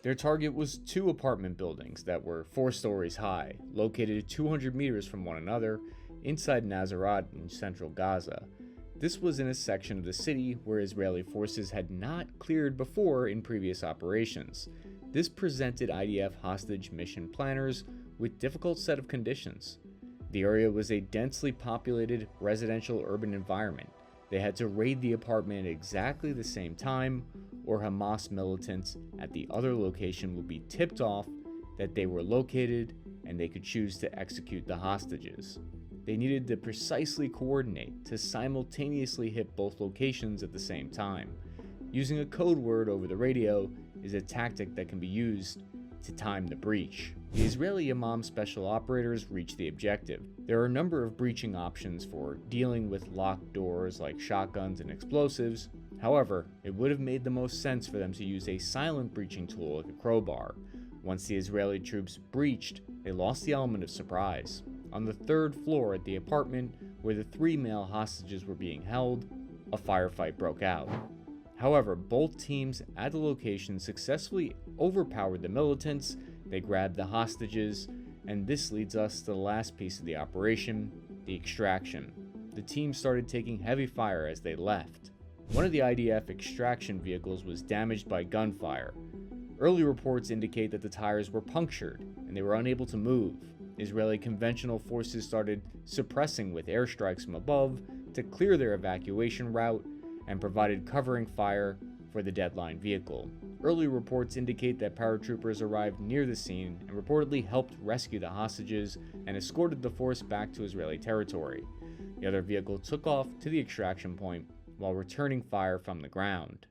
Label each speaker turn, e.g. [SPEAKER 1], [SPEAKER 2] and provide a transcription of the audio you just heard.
[SPEAKER 1] Their target was two apartment buildings that were 4 stories high, located 200 meters from one another, inside Nazareth in central Gaza. This was in a section of the city where Israeli forces had not cleared before in previous operations. This presented IDF hostage mission planners with a difficult set of conditions. The area was a densely populated residential urban environment. They had to raid the apartment at exactly the same time, or Hamas militants at the other location would be tipped off that they were located and they could choose to execute the hostages. They needed to precisely coordinate to simultaneously hit both locations at the same time. Using a code word over the radio is a tactic that can be used to time the breach. The Israeli Imam special operators reached the objective. There are a number of breaching options for dealing with locked doors like shotguns and explosives. However, it would have made the most sense for them to use a silent breaching tool like a crowbar. Once the Israeli troops breached, they lost the element of surprise. On the 3rd floor at the apartment where the 3 male hostages were being held, a firefight broke out. However, both teams at the location successfully overpowered the militants, they grabbed the hostages, and this leads us to the last piece of the operation, the extraction. The team started taking heavy fire as they left. One of the IDF extraction vehicles was damaged by gunfire. Early reports indicate that the tires were punctured and they were unable to move. Israeli conventional forces started suppressing with airstrikes from above to clear their evacuation route and provided covering fire for the deadline vehicle. Early reports indicate that paratroopers arrived near the scene and reportedly helped rescue the hostages and escorted the force back to Israeli territory. The other vehicle took off to the extraction point while returning fire from the ground.